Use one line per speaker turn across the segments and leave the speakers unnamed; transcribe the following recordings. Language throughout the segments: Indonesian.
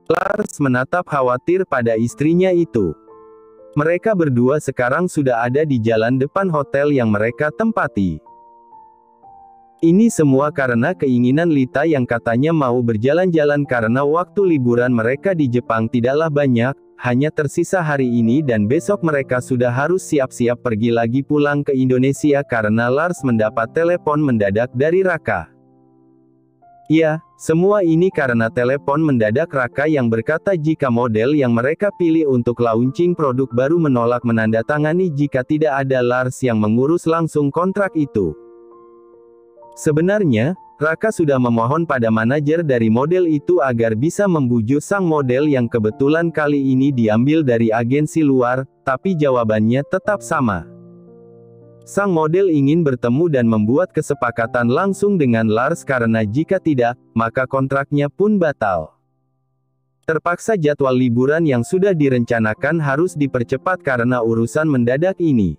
Lars menatap khawatir pada istrinya itu. Mereka berdua sekarang sudah ada di jalan depan hotel yang mereka tempati. Ini semua karena keinginan Lita yang katanya mau berjalan-jalan karena waktu liburan mereka di Jepang tidaklah banyak, hanya tersisa hari ini dan besok mereka sudah harus siap-siap pergi lagi pulang ke Indonesia karena Lars mendapat telepon mendadak dari Raka. Ya, semua ini karena telepon mendadak Raka yang berkata jika model yang mereka pilih untuk launching produk baru menolak menandatangani jika tidak ada Lars yang mengurus langsung kontrak itu. Sebenarnya, Raka sudah memohon pada manajer dari model itu agar bisa membujuk sang model yang kebetulan kali ini diambil dari agensi luar, tapi jawabannya tetap sama. Sang model ingin bertemu dan membuat kesepakatan langsung dengan Lars karena jika tidak, maka kontraknya pun batal. Terpaksa jadwal liburan yang sudah direncanakan harus dipercepat karena urusan mendadak ini.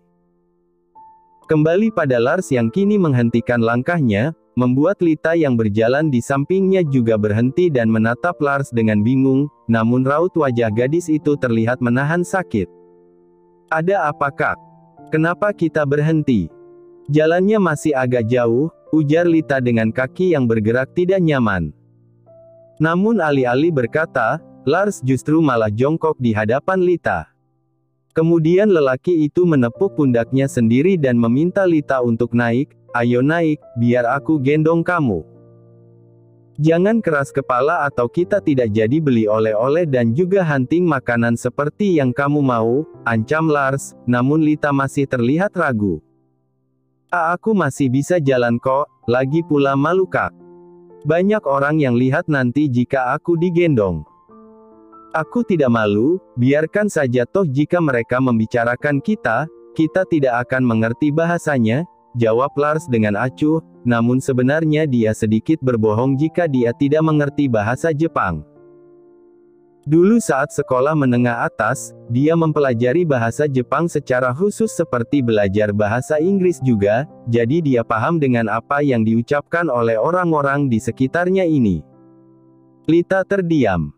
Kembali pada Lars yang kini menghentikan langkahnya, membuat Lita yang berjalan di sampingnya juga berhenti dan menatap Lars dengan bingung, namun raut wajah gadis itu terlihat menahan sakit. "Ada apa Kak? Kenapa kita berhenti?" "Jalannya masih agak jauh," ujar Lita dengan kaki yang bergerak tidak nyaman. Namun alih-alih berkata, Lars justru malah jongkok di hadapan Lita. Kemudian lelaki itu menepuk pundaknya sendiri dan meminta Lita untuk naik, "Ayo naik, biar aku gendong kamu. Jangan keras kepala atau kita tidak jadi beli oleh-oleh dan juga hunting makanan seperti yang kamu mau," ancam Lars, namun Lita masih terlihat ragu. Aku masih bisa jalan kok, lagi pula malu Kak. Banyak orang yang lihat nanti jika aku digendong." "Aku tidak malu, biarkan saja toh jika mereka membicarakan kita tidak akan mengerti bahasanya," jawab Lars dengan acuh, namun sebenarnya dia sedikit berbohong jika dia tidak mengerti bahasa Jepang. Dulu saat sekolah menengah atas, dia mempelajari bahasa Jepang secara khusus seperti belajar bahasa Inggris juga, jadi dia paham dengan apa yang diucapkan oleh orang-orang di sekitarnya ini. Lita terdiam.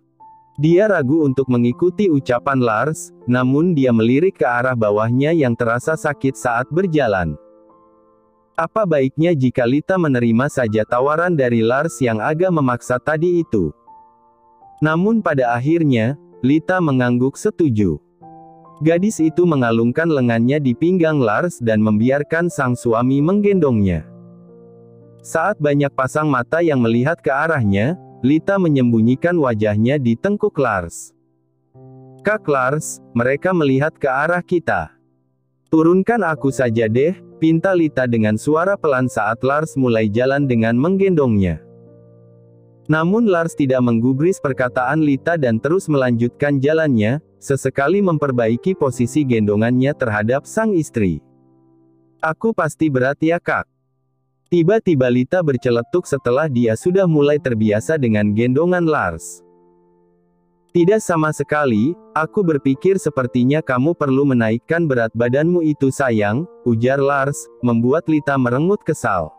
Dia ragu untuk mengikuti ucapan Lars, namun dia melirik ke arah bawahnya yang terasa sakit saat berjalan. Apa baiknya jika Lita menerima saja tawaran dari Lars yang agak memaksa tadi itu? Namun pada akhirnya, Lita mengangguk setuju. Gadis itu mengalungkan lengannya di pinggang Lars dan membiarkan sang suami menggendongnya. Saat banyak pasang mata yang melihat ke arahnya, Lita menyembunyikan wajahnya di tengkuk Lars. "Kak Lars, mereka melihat ke arah kita. Turunkan aku saja deh," pinta Lita dengan suara pelan saat Lars mulai jalan dengan menggendongnya. Namun Lars tidak menggubris perkataan Lita dan terus melanjutkan jalannya, sesekali memperbaiki posisi gendongannya terhadap sang istri. "Aku pasti berat ya Kak." Tiba-tiba Lita berceletuk setelah dia sudah mulai terbiasa dengan gendongan Lars. "Tidak sama sekali, aku berpikir sepertinya kamu perlu menaikkan berat badanmu itu sayang," ujar Lars, membuat Lita merengut kesal.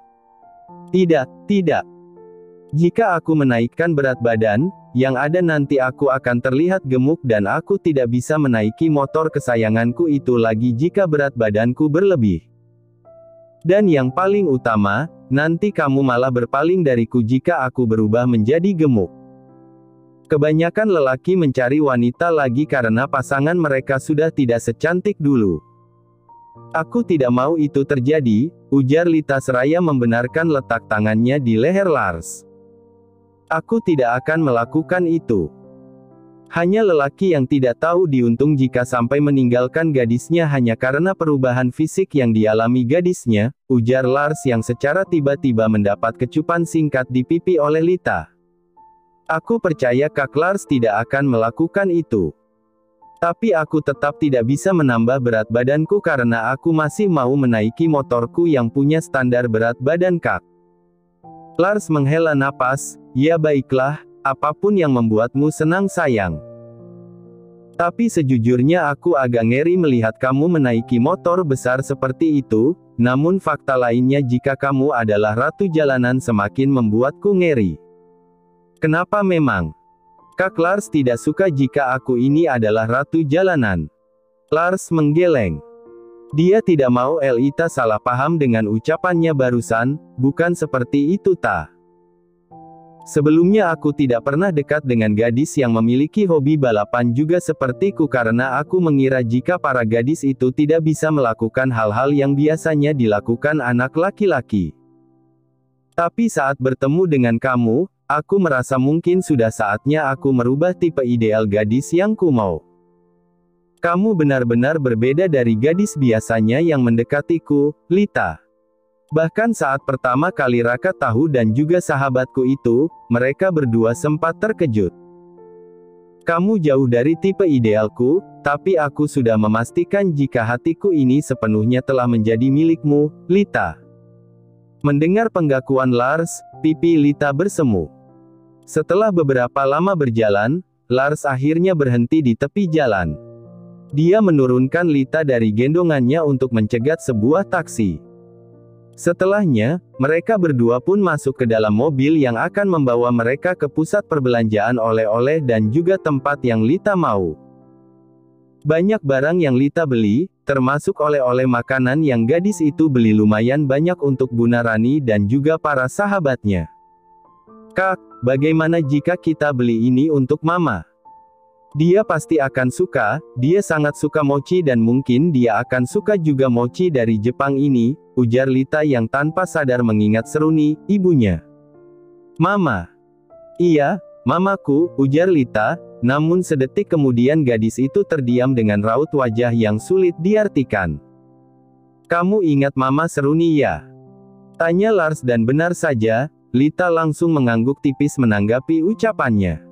Tidak. Jika aku menaikkan berat badan, yang ada nanti aku akan terlihat gemuk dan aku tidak bisa menaiki motor kesayanganku itu lagi jika berat badanku berlebih. Dan yang paling utama, nanti kamu malah berpaling dariku jika aku berubah menjadi gemuk. Kebanyakan lelaki mencari wanita lagi karena pasangan mereka sudah tidak secantik dulu. "Aku tidak mau itu terjadi," ujar Lita seraya membenarkan letak tangannya di leher Lars. "Aku tidak akan melakukan itu. Hanya lelaki yang tidak tahu diuntung jika sampai meninggalkan gadisnya hanya karena perubahan fisik yang dialami gadisnya," ujar Lars yang secara tiba-tiba mendapat kecupan singkat di pipi oleh Lita. "Aku percaya Kak Lars tidak akan melakukan itu. Tapi aku tetap tidak bisa menambah berat badanku karena aku masih mau menaiki motorku yang punya standar berat badan Kak." Lars menghela napas, "Ya baiklah, apapun yang membuatmu senang sayang. Tapi sejujurnya aku agak ngeri melihat kamu menaiki motor besar seperti itu, namun fakta lainnya jika kamu adalah ratu jalanan semakin membuatku ngeri." Kenapa memang? Kak Lars tidak suka jika aku ini adalah ratu jalanan. Lars menggeleng. Dia tidak mau Elita salah paham dengan ucapannya barusan, bukan seperti itu ta. Sebelumnya aku tidak pernah dekat dengan gadis yang memiliki hobi balapan juga sepertiku karena aku mengira jika para gadis itu tidak bisa melakukan hal-hal yang biasanya dilakukan anak laki-laki. Tapi saat bertemu dengan kamu, aku merasa mungkin sudah saatnya aku merubah tipe ideal gadis yang ku mau. Kamu benar-benar berbeda dari gadis biasanya yang mendekatiku, Lita. Bahkan saat pertama kali Raka tahu dan juga sahabatku itu, mereka berdua sempat terkejut. Kamu jauh dari tipe idealku, tapi aku sudah memastikan jika hatiku ini sepenuhnya telah menjadi milikmu, Lita. Mendengar pengakuan Lars, pipi Lita bersemu. Setelah beberapa lama berjalan, Lars akhirnya berhenti di tepi jalan. Dia menurunkan Lita dari gendongannya untuk mencegat sebuah taksi. Setelahnya, mereka berdua pun masuk ke dalam mobil yang akan membawa mereka ke pusat perbelanjaan oleh-oleh dan juga tempat yang Lita mau. Banyak barang yang Lita beli, termasuk oleh-oleh makanan yang gadis itu beli lumayan banyak untuk Bunda Rani dan juga para sahabatnya. Kak, bagaimana jika kita beli ini untuk Mama? Dia pasti akan suka, dia sangat suka mochi dan mungkin dia akan suka juga mochi dari Jepang ini, ujar Lita yang tanpa sadar mengingat Seruni, ibunya. Mama. Iya, mamaku, ujar Lita, namun sedetik kemudian gadis itu terdiam dengan raut wajah yang sulit diartikan. Kamu ingat Mama Seruni ya? Tanya Lars dan benar saja, Lita langsung mengangguk tipis menanggapi ucapannya.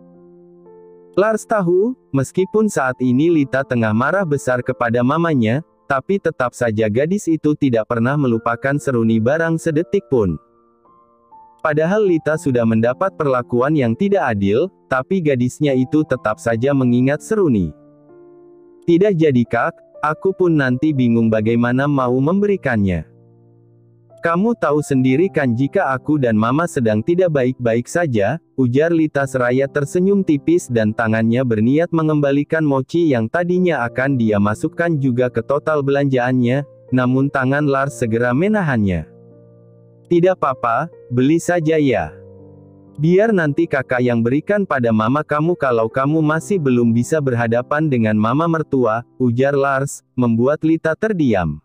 Lars tahu, meskipun saat ini Lita tengah marah besar kepada mamanya, tapi tetap saja gadis itu tidak pernah melupakan Seruni barang sedetik pun. Padahal Lita sudah mendapat perlakuan yang tidak adil, tapi gadisnya itu tetap saja mengingat Seruni. Tidak jadi Kak, aku pun nanti bingung bagaimana mau memberikannya. Kamu tahu sendiri kan jika aku dan Mama sedang tidak baik-baik saja, ujar Lita seraya tersenyum tipis dan tangannya berniat mengembalikan mochi yang tadinya akan dia masukkan juga ke total belanjaannya, namun tangan Lars segera menahannya. Tidak apa-apa, beli saja ya. Biar nanti kakak yang berikan pada Mama kamu kalau kamu masih belum bisa berhadapan dengan Mama mertua, ujar Lars, membuat Lita terdiam.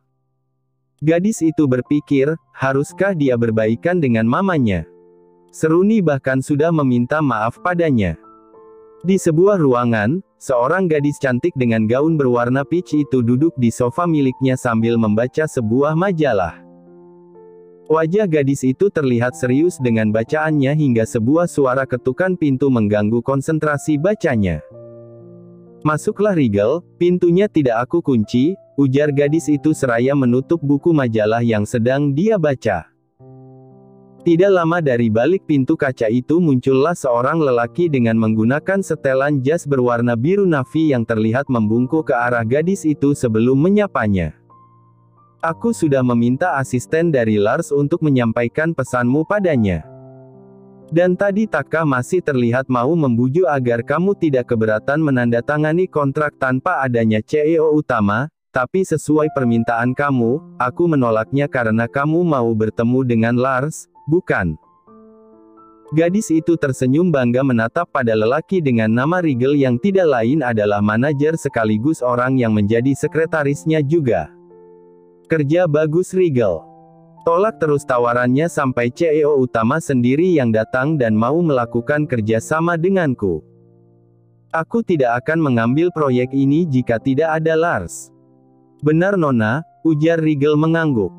Gadis itu berpikir, haruskah dia berbaikan dengan mamanya? Seruni bahkan sudah meminta maaf padanya. Di sebuah ruangan, seorang gadis cantik dengan gaun berwarna peach itu duduk di sofa miliknya sambil membaca sebuah majalah. Wajah gadis itu terlihat serius dengan bacaannya hingga sebuah suara ketukan pintu mengganggu konsentrasi bacanya. Masuklah Rigel, pintunya tidak aku kunci, ujar gadis itu seraya menutup buku majalah yang sedang dia baca. Tidak lama dari balik pintu kaca itu muncullah seorang lelaki dengan menggunakan setelan jas berwarna biru navy yang terlihat membungkuk ke arah gadis itu sebelum menyapanya. Aku sudah meminta asisten dari Lars untuk menyampaikan pesanmu padanya. Dan tadi takkah masih terlihat mau membujuk agar kamu tidak keberatan menandatangani kontrak tanpa adanya CEO utama, tapi sesuai permintaan kamu, aku menolaknya karena kamu mau bertemu dengan Lars, bukan? Gadis itu tersenyum bangga menatap pada lelaki dengan nama Rigel yang tidak lain adalah manajer sekaligus orang yang menjadi sekretarisnya juga. Kerja bagus Rigel. Tolak terus tawarannya sampai CEO utama sendiri yang datang dan mau melakukan kerja sama denganku. Aku tidak akan mengambil proyek ini jika tidak ada Lars. Benar Nona, ujar Rigel mengangguk.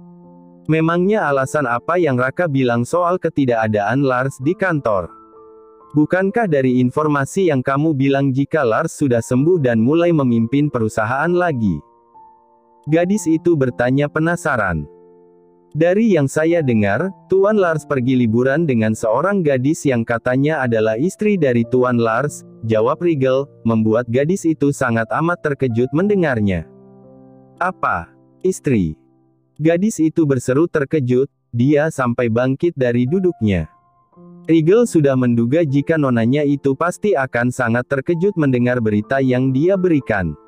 Memangnya alasan apa yang Raka bilang soal ketidakadaan Lars di kantor? Bukankah dari informasi yang kamu bilang jika Lars sudah sembuh dan mulai memimpin perusahaan lagi? Gadis itu bertanya penasaran. Dari yang saya dengar, Tuan Lars pergi liburan dengan seorang gadis yang katanya adalah istri dari Tuan Lars, jawab Rigel, membuat gadis itu sangat amat terkejut mendengarnya. Apa? Istri? Gadis itu berseru terkejut, dia sampai bangkit dari duduknya. Rigel sudah menduga jika nonanya itu pasti akan sangat terkejut mendengar berita yang dia berikan.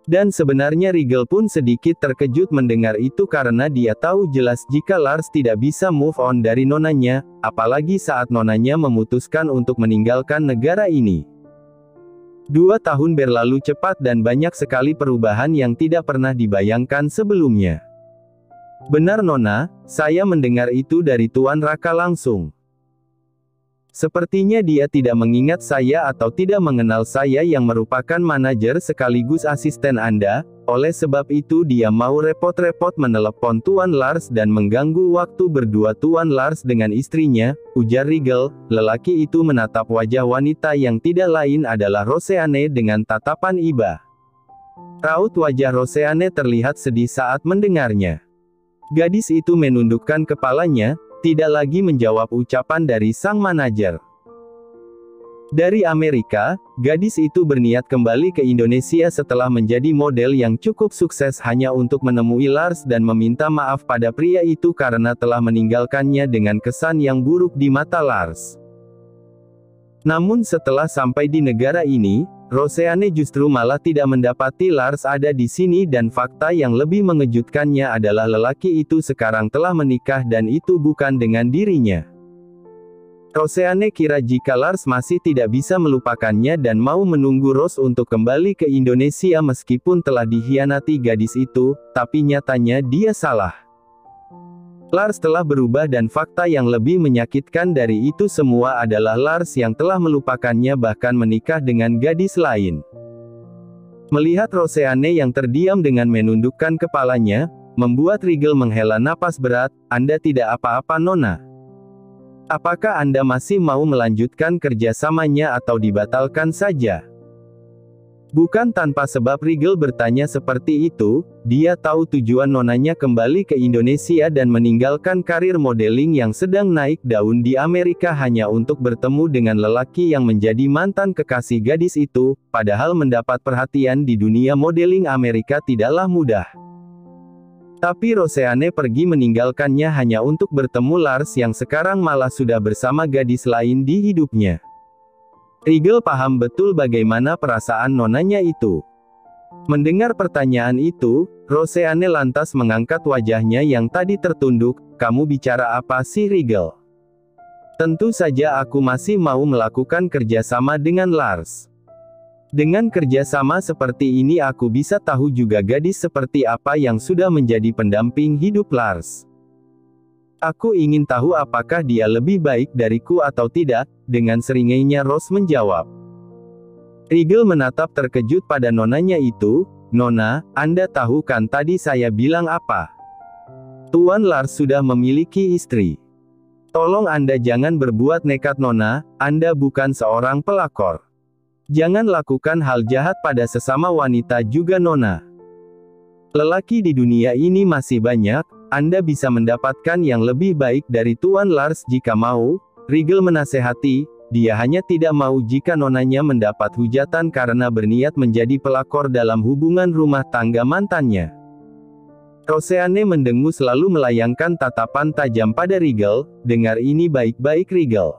Dan sebenarnya Rigel pun sedikit terkejut mendengar itu karena dia tahu jelas jika Lars tidak bisa move on dari nonanya, apalagi saat nonanya memutuskan untuk meninggalkan negara ini. 2 tahun berlalu cepat dan banyak sekali perubahan yang tidak pernah dibayangkan sebelumnya. Benar Nona, saya mendengar itu dari Tuan Raka langsung. Sepertinya dia tidak mengingat saya atau tidak mengenal saya yang merupakan manajer sekaligus asisten Anda, oleh sebab itu dia mau repot-repot menelepon Tuan Lars dan mengganggu waktu berdua Tuan Lars dengan istrinya, ujar Rigel. Lelaki itu menatap wajah wanita yang tidak lain adalah Roseanne dengan tatapan iba. Raut wajah Roseanne terlihat sedih saat mendengarnya. Gadis itu menundukkan kepalanya, tidak lagi menjawab ucapan dari sang manajer. Dari Amerika, gadis itu berniat kembali ke Indonesia setelah menjadi model yang cukup sukses hanya untuk menemui Lars dan meminta maaf pada pria itu karena telah meninggalkannya dengan kesan yang buruk di mata Lars. Namun setelah sampai di negara ini, Roseanne justru malah tidak mendapati Lars ada di sini dan fakta yang lebih mengejutkannya adalah lelaki itu sekarang telah menikah dan itu bukan dengan dirinya. Roseanne kira jika Lars masih tidak bisa melupakannya dan mau menunggu Rose untuk kembali ke Indonesia meskipun telah dikhianati gadis itu, tapi nyatanya dia salah. Lars telah berubah dan fakta yang lebih menyakitkan dari itu semua adalah Lars yang telah melupakannya bahkan menikah dengan gadis lain. Melihat Roseanne yang terdiam dengan menundukkan kepalanya, membuat Rigel menghela napas berat. Anda tidak apa-apa Nona? Apakah Anda masih mau melanjutkan kerjasamanya atau dibatalkan saja? Bukan tanpa sebab Rigel bertanya seperti itu, dia tahu tujuan nonanya kembali ke Indonesia dan meninggalkan karir modeling yang sedang naik daun di Amerika hanya untuk bertemu dengan lelaki yang menjadi mantan kekasih gadis itu, padahal mendapat perhatian di dunia modeling Amerika tidaklah mudah. Tapi Roseanne pergi meninggalkannya hanya untuk bertemu Lars yang sekarang malah sudah bersama gadis lain di hidupnya. Rigel paham betul bagaimana perasaan nonanya itu. Mendengar pertanyaan itu, Roseanne lantas mengangkat wajahnya yang tadi tertunduk. Kamu bicara apa sih Rigel? Tentu saja aku masih mau melakukan kerjasama dengan Lars. Dengan kerjasama seperti ini aku bisa tahu juga gadis seperti apa yang sudah menjadi pendamping hidup Lars. Aku ingin tahu apakah dia lebih baik dariku atau tidak, dengan seringainya Rose menjawab. Rigel menatap terkejut pada nonanya itu. Nona, Anda tahu kan tadi saya bilang apa? Tuan Lars sudah memiliki istri. Tolong Anda jangan berbuat nekat Nona, Anda bukan seorang pelakor. Jangan lakukan hal jahat pada sesama wanita juga Nona. Lelaki di dunia ini masih banyak, Anda bisa mendapatkan yang lebih baik dari Tuan Lars jika mau. Rigel menasehati, dia hanya tidak mau jika nonanya mendapat hujatan karena berniat menjadi pelakor dalam hubungan rumah tangga mantannya. Roseanne mendengus lalu melayangkan tatapan tajam pada Rigel. Dengar ini baik-baik Rigel.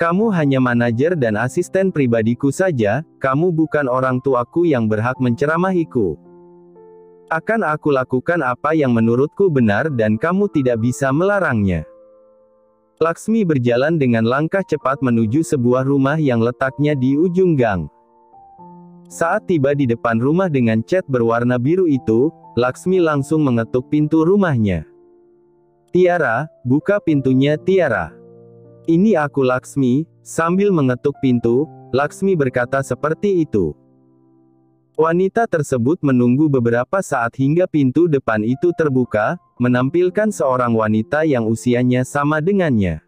Kamu hanya manajer dan asisten pribadiku saja, kamu bukan orang tuaku yang berhak menceramahiku. Akan aku lakukan apa yang menurutku benar dan kamu tidak bisa melarangnya. Laksmi berjalan dengan langkah cepat menuju sebuah rumah yang letaknya di ujung gang. Saat tiba di depan rumah dengan cat berwarna biru itu, Laksmi langsung mengetuk pintu rumahnya. Tiara, buka pintunya Tiara. Ini aku Laksmi, sambil mengetuk pintu, Laksmi berkata seperti itu. Wanita tersebut menunggu beberapa saat hingga pintu depan itu terbuka, menampilkan seorang wanita yang usianya sama dengannya.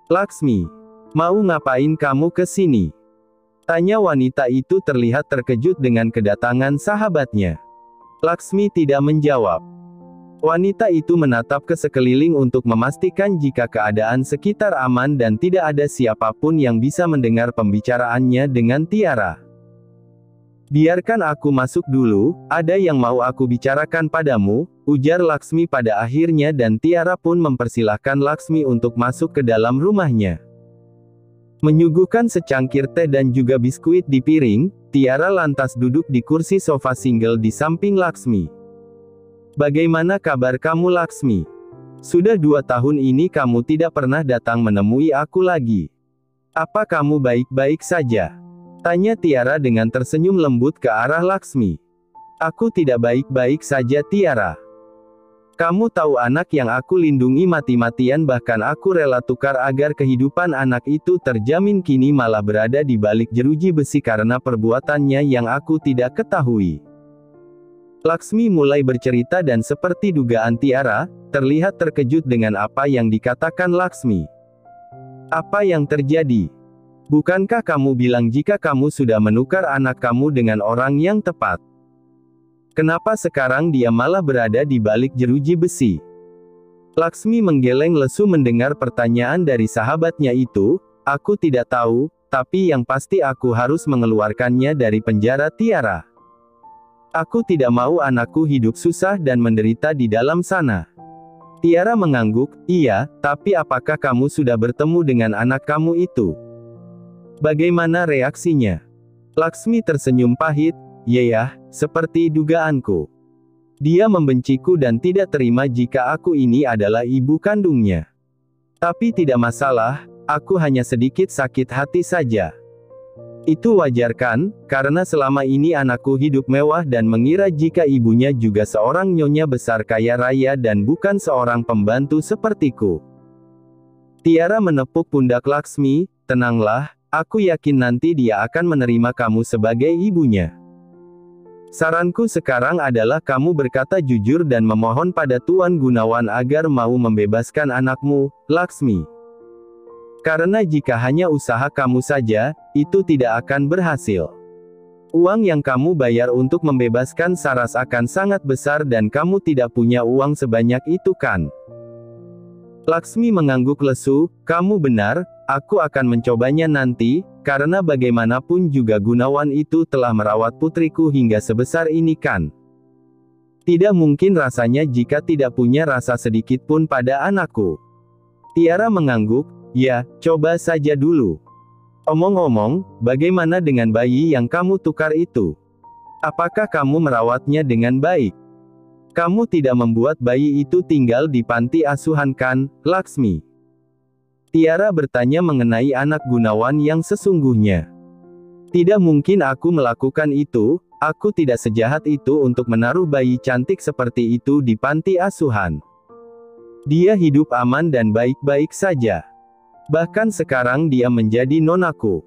Laksmi, mau ngapain kamu ke sini? Tanya wanita itu terlihat terkejut dengan kedatangan sahabatnya. Laksmi tidak menjawab. Wanita itu menatap ke sekeliling untuk memastikan jika keadaan sekitar aman dan tidak ada siapapun yang bisa mendengar pembicaraannya dengan Tiara. Biarkan aku masuk dulu, ada yang mau aku bicarakan padamu, ujar Laksmi pada akhirnya dan Tiara pun mempersilahkan Laksmi untuk masuk ke dalam rumahnya. Menyuguhkan secangkir teh dan juga biskuit di piring, Tiara lantas duduk di kursi sofa single di samping Laksmi. Bagaimana kabar kamu Laksmi? Sudah 2 tahun ini kamu tidak pernah datang menemui aku lagi. Apa kamu baik-baik saja? Tanya Tiara dengan tersenyum lembut ke arah Laksmi. Aku tidak baik-baik saja Tiara. Kamu tahu anak yang aku lindungi mati-matian bahkan aku rela tukar agar kehidupan anak itu terjamin kini malah berada di balik jeruji besi karena perbuatannya yang aku tidak ketahui. Laksmi mulai bercerita dan seperti dugaan Tiara, terlihat terkejut dengan apa yang dikatakan Laksmi. Apa yang terjadi? Bukankah kamu bilang jika kamu sudah menukar anak kamu dengan orang yang tepat? Kenapa sekarang dia malah berada di balik jeruji besi? Laksmi menggeleng lesu mendengar pertanyaan dari sahabatnya itu. Aku tidak tahu, tapi yang pasti aku harus mengeluarkannya dari penjara Tiara. Aku tidak mau anakku hidup susah dan menderita di dalam sana. Tiara mengangguk, iya, tapi apakah kamu sudah bertemu dengan anak kamu itu? Bagaimana reaksinya? Laksmi tersenyum pahit, ya, seperti dugaanku. Dia membenciku dan tidak terima jika aku ini adalah ibu kandungnya. Tapi tidak masalah, aku hanya sedikit sakit hati saja. Itu wajar kan, karena selama ini anakku hidup mewah dan mengira jika ibunya juga seorang nyonya besar kaya raya dan bukan seorang pembantu sepertiku. Tiara menepuk pundak Laksmi, tenanglah. Aku yakin nanti dia akan menerima kamu sebagai ibunya. Saranku sekarang adalah kamu berkata jujur dan memohon pada Tuan Gunawan agar mau membebaskan anakmu, Laksmi. Karena jika hanya usaha kamu saja, itu tidak akan berhasil. Uang yang kamu bayar untuk membebaskan Saras akan sangat besar dan kamu tidak punya uang sebanyak itu kan? Laksmi mengangguk lesu, kamu benar, aku akan mencobanya nanti, karena bagaimanapun juga Gunawan itu telah merawat putriku hingga sebesar ini kan. Tidak mungkin rasanya jika tidak punya rasa sedikit pun pada anakku. Tiara mengangguk, ya, coba saja dulu. Omong-omong, bagaimana dengan bayi yang kamu tukar itu? Apakah kamu merawatnya dengan baik? Kamu tidak membuat bayi itu tinggal di panti asuhan kan, Laksmi? Tiara bertanya mengenai anak Gunawan yang sesungguhnya. Tidak mungkin aku melakukan itu, aku tidak sejahat itu untuk menaruh bayi cantik seperti itu di panti asuhan. Dia hidup aman dan baik-baik saja. Bahkan sekarang dia menjadi nonaku.